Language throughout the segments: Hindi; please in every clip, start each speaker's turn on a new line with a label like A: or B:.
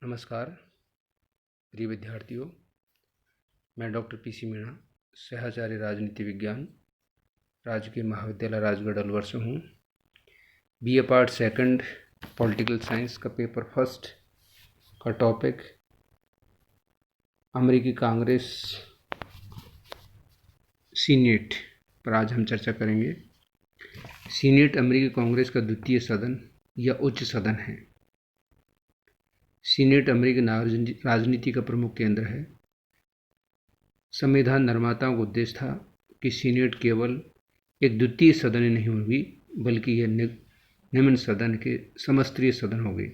A: नमस्कार प्रिय विद्यार्थियों। मैं डॉक्टर पी.सी. मीणा, सहचार्य राजनीति विज्ञान, राजकीय महाविद्यालय राजगढ़ अलवर से हूँ। BA part second political science का पेपर फर्स्ट का टॉपिक अमेरिकी कांग्रेस सीनेट पर आज हम चर्चा करेंगे। सीनेट अमेरिकी कांग्रेस का द्वितीय सदन या उच्च सदन है। सीनेट अमेरिकी राजनीति का प्रमुख केंद्र है। संविधान निर्माताओं का उद्देश्य था कि सीनेट केवल एक द्वितीय सदन ही नहीं होगी, बल्कि यह निम्न सदन के समस्तरीय सदन होगी।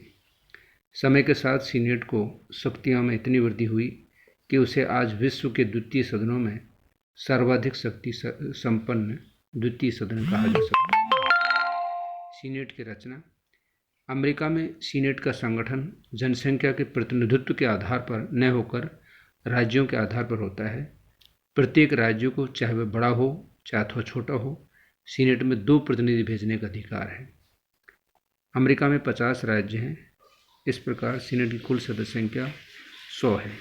A: समय के साथ सीनेट को शक्तियों में इतनी वृद्धि हुई कि उसे आज विश्व के द्वितीय सदनों में सर्वाधिक शक्ति संपन्न द्वितीय सदन कहा जा सकता है। सीनेट की रचना। अमेरिका में सीनेट का संगठन जनसंख्या के प्रतिनिधित्व के आधार पर न होकर राज्यों के आधार पर होता है। प्रत्येक राज्य को, चाहे वह बड़ा हो चाहे अथवा छोटा हो, सीनेट में 2 प्रतिनिधि भेजने का अधिकार है। अमेरिका में 50 राज्य हैं। इस प्रकार सीनेट की कुल सदस्य संख्या 100 है।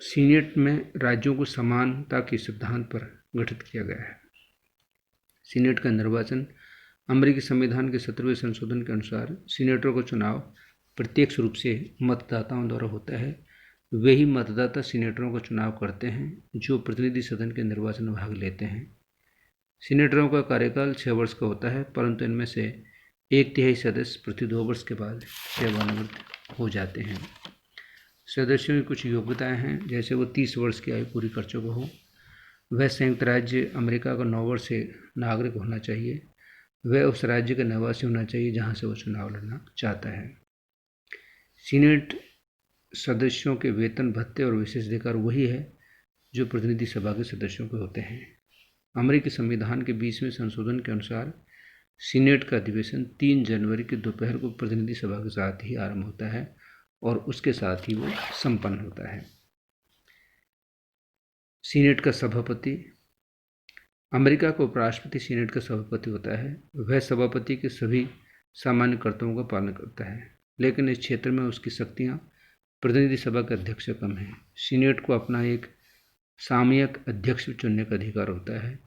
A: सीनेट में राज्यों को समानता के सिद्धांत पर गठित किया गया है। सीनेट का निर्वाचन अमेरिकी संविधान के 17वें संशोधन के अनुसार सीनेटरों का चुनाव प्रत्यक्ष रूप से मतदाताओं द्वारा होता है। वे ही मतदाता सीनेटरों का चुनाव करते हैं जो प्रतिनिधि सदन के निर्वाचन में भाग लेते हैं। सीनेटरों का कार्यकाल 6 वर्ष का होता है, परंतु इनमें से 1/3 सदस्य प्रति 2 वर्ष के बाद सेवानिवृत्त हो जाते हैं। सदस्यों की कुछ योग्यताएं हैं, जैसे वो 30 वर्ष की आयु पूरी कर चुका हो, वह संयुक्त राज्य अमेरिका का 9 वर्ष से नागरिक होना चाहिए, वह उस राज्य का निवासी होना चाहिए जहां से वो चुनाव लड़ना चाहता है। सीनेट सदस्यों के वेतन, भत्ते और विशेष अधिकार वही है जो प्रतिनिधि सभा के सदस्यों के होते हैं। अमेरिकी संविधान के 20वें संशोधन के अनुसार सीनेट का अधिवेशन 3 जनवरी की दोपहर को प्रतिनिधि सभा के साथ ही आरंभ होता है और उसके साथ ही वो संपन्न होता है। सीनेट का सभापति। अमेरिका का उपराष्ट्रपति सीनेट का सभापति होता है। वह सभापति के सभी सामान्य कर्तव्यों का पालन करता है, लेकिन इस क्षेत्र में उसकी शक्तियाँ प्रतिनिधि सभा के अध्यक्ष से कम है। सीनेट को अपना एक सामयिक अध्यक्ष चुनने का अधिकार होता है।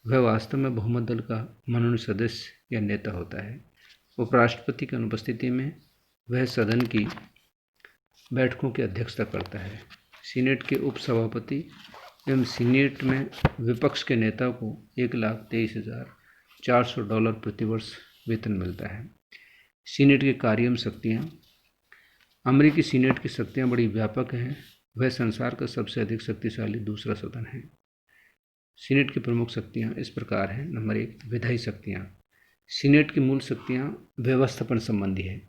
A: वह वास्तव में बहुमत दल का मनोनीत सदस्य या नेता होता है। उपराष्ट्रपति की अनुपस्थिति में वह सदन की बैठकों की अध्यक्षता करता है। सीनेट के उपसभापति एवं सीनेट में विपक्ष के नेता को $1,23,400 प्रति वर्ष वेतन मिलता है। सीनेट के कार्य एवं शक्तियाँ। अमेरिकी सीनेट की शक्तियाँ बड़ी व्यापक हैं। वह संसार का सबसे अधिक शक्तिशाली दूसरा सदन है। सीनेट की प्रमुख शक्तियाँ इस प्रकार हैं। नंबर 1, विधायी शक्तियाँ। सीनेट की मूल शक्तियाँ व्यवस्थापन संबंधी है।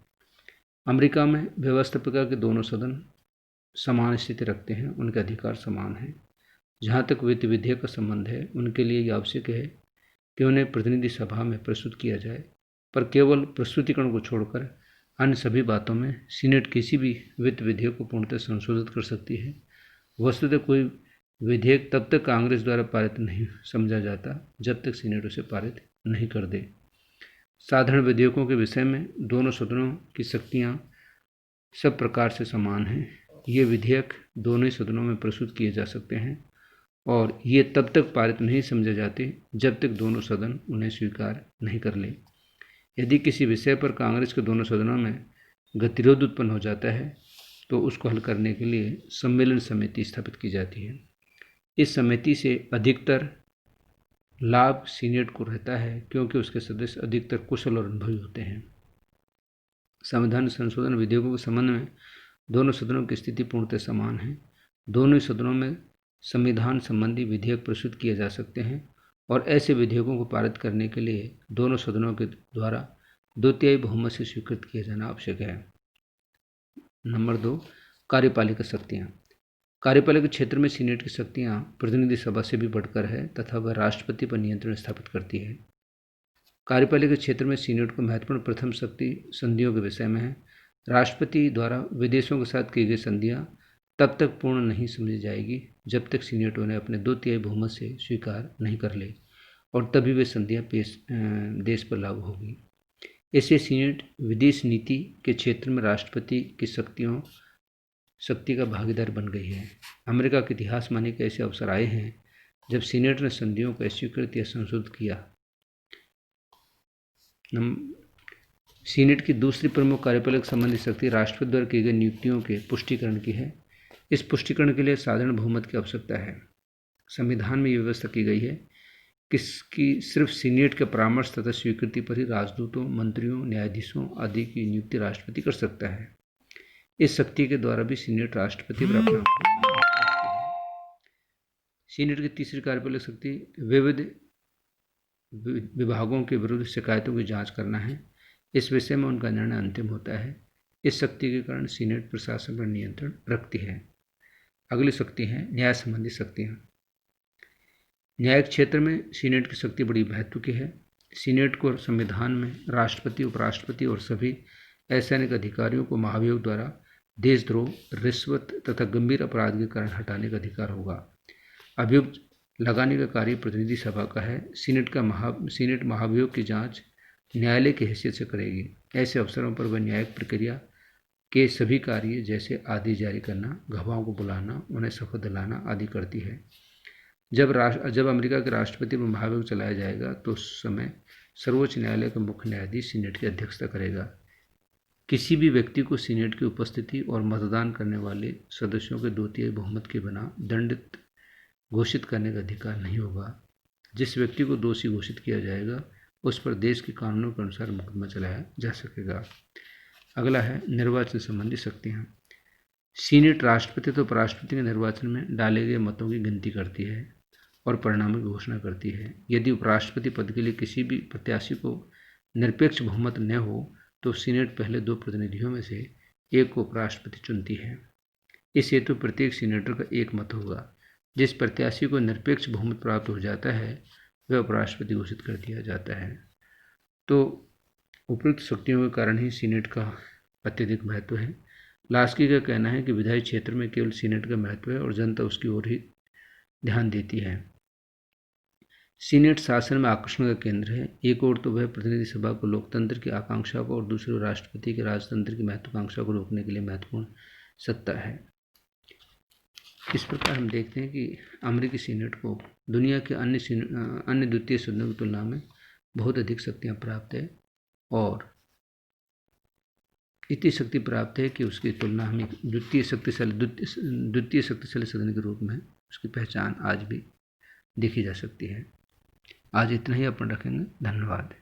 A: अमेरिका में व्यवस्थापिका के दोनों सदन समान स्थिति रखते हैं, उनके अधिकार समान हैं। जहाँ तक वित्त विधेयक का संबंध है, उनके लिए यह आवश्यक है कि उन्हें प्रतिनिधि सभा में प्रस्तुत किया जाए, पर केवल प्रस्तुतिकरण को छोड़कर अन्य सभी बातों में सीनेट किसी भी वित्त विधेयक को पूर्णतः संशोधित कर सकती है। वस्तुतः कोई विधेयक तब तक कांग्रेस द्वारा पारित नहीं समझा जाता जब तक सीनेट उसे पारित नहीं कर दे। साधारण विधेयकों के विषय में दोनों सदनों की शक्तियाँ सब प्रकार से समान हैं। ये विधेयक दोनों ही सदनों में प्रस्तुत किए जा सकते हैं और ये तब तक पारित नहीं समझे जाते जब तक दोनों सदन उन्हें स्वीकार नहीं कर ले। यदि किसी विषय पर कांग्रेस के दोनों सदनों में गतिरोध उत्पन्न हो जाता है तो उसको हल करने के लिए सम्मेलन समिति स्थापित की जाती है। इस समिति से अधिकतर लाभ सीनेट को रहता है, क्योंकि उसके सदस्य अधिकतर कुशल और अनुभवी होते हैं। संविधान संशोधन विधेयकों के संबंध में दोनों सदनों की स्थिति पूर्णतः समान है। दोनों ही सदनों में संविधान संबंधी विधेयक प्रस्तुत किए जा सकते हैं और ऐसे विधेयकों को पारित करने के लिए दोनों सदनों के द्वारा 2/3 बहुमत से स्वीकृत किया जाना आवश्यक है। नंबर 2, कार्यपालिका शक्तियाँ। कार्यपालिका क्षेत्र में सीनेट की शक्तियाँ प्रतिनिधि सभा से भी बढ़कर है तथा वह राष्ट्रपति पर नियंत्रण स्थापित करती है। कार्यपालिका क्षेत्र में सीनेट को महत्वपूर्ण प्रथम शक्ति संधियों के विषय में है। राष्ट्रपति द्वारा विदेशों के साथ की गई संधियाँ तब तक पूर्ण नहीं समझी जाएगी जब तक सीनेट उन्हें अपने 2/3 बहुमत से स्वीकार नहीं कर ले, और तभी वे संधियाँ देश पर लागू होगी। इससे सीनेट विदेश नीति के क्षेत्र में राष्ट्रपति की शक्ति का भागीदार बन गई है। अमेरिका के इतिहास में अनेक ऐसे अवसर आए हैं जब सीनेट ने संधियों को स्वीकृत या संशोधित किया। सीनेट की दूसरी प्रमुख कार्यपालक संबंधी शक्ति राष्ट्रपति द्वारा की गई नियुक्तियों के पुष्टिकरण की है। इस पुष्टिकरण के लिए साधारण बहुमत की आवश्यकता है। संविधान में यह व्यवस्था की गई है कि सिर्फ सीनेट के परामर्श तथा स्वीकृति पर ही राजदूतों, मंत्रियों, न्यायाधीशों आदि की नियुक्ति राष्ट्रपति कर सकता है। इस शक्ति के द्वारा भी सीनेट राष्ट्रपति पर अपना सीनेट की तीसरी कार्यपालक शक्ति विविध विभागों के विरुद्ध शिकायतों की जांच करना है। इस विषय में उनका निर्णय अंतिम होता है। इस शक्ति के कारण सीनेट प्रशासन पर नियंत्रण रखती है। अगली शक्ति है न्याय संबंधी शक्तियाँ। न्यायिक क्षेत्र में सीनेट की शक्ति बड़ी महत्व की है। सीनेट को संविधान में राष्ट्रपति, उपराष्ट्रपति और सभी असैनिक अधिकारियों को महाभियोग द्वारा देशद्रोह, रिश्वत तथा गंभीर अपराध के कारण हटाने का अधिकार होगा। अभियोग लगाने का कार्य प्रतिनिधि सभा का है। सीनेट महाभियोग की जांच न्यायालय की हैसियत से करेगी। ऐसे अवसरों पर वह न्यायिक प्रक्रिया के सभी कार्य जैसे आदेश जारी करना, गवाहों को बुलाना, उन्हें शपथ दिलाना आदि करती है। जब अमेरिका के राष्ट्रपति पर महाभियोग चलाया जाएगा तो उस समय सर्वोच्च न्यायालय का मुख्य न्यायाधीश सीनेट की अध्यक्षता करेगा। किसी भी व्यक्ति को सीनेट की उपस्थिति और मतदान करने वाले सदस्यों के 2/3 बहुमत के बिना दंडित घोषित करने का अधिकार नहीं होगा। जिस व्यक्ति को दोषी घोषित किया जाएगा उस पर देश के कानूनों के अनुसार मुकदमा चलाया जा सकेगा। अगला है निर्वाचन संबंधी शक्तियाँ। सीनेट राष्ट्रपति तो उपराष्ट्रपति के निर्वाचन में डाले गए मतों की गिनती करती है और परिणामों की घोषणा करती है। यदि उपराष्ट्रपति पद के लिए किसी भी प्रत्याशी को निरपेक्ष बहुमत न हो तो सीनेट पहले 2 प्रतिनिधियों में से एक को उपराष्ट्रपति चुनती है। इस हेतु प्रत्येक सीनेटर का एक मत होगा। जिस प्रत्याशी को निरपेक्ष बहुमत प्राप्त हो जाता है वह उपराष्ट्रपति घोषित कर दिया जाता है। तो उपयुक्त शक्तियों के कारण ही सीनेट का अत्यधिक महत्व है। लास्की का कहना है कि विधायी क्षेत्र में केवल सीनेट का महत्व है और जनता उसकी ओर ही ध्यान देती है। सीनेट शासन में आकर्षण का केंद्र है। एक ओर तो वह प्रतिनिधि सभा को लोकतंत्र की आकांक्षा को और दूसरी ओर राष्ट्रपति के राजतंत्र की महत्वाकांक्षा को रोकने के लिए महत्वपूर्ण सत्ता है। इस प्रकार हम देखते हैं कि अमेरिकी सीनेट को दुनिया के अन्य द्वितीय सदनों की तुलना में बहुत अधिक शक्तियाँ प्राप्त है और इतनी शक्ति प्राप्त है कि उसकी तुलना हमें द्वितीय शक्तिशाली सदन के रूप में उसकी पहचान आज भी देखी जा सकती है। आज इतना ही अपन रखेंगे। धन्यवाद।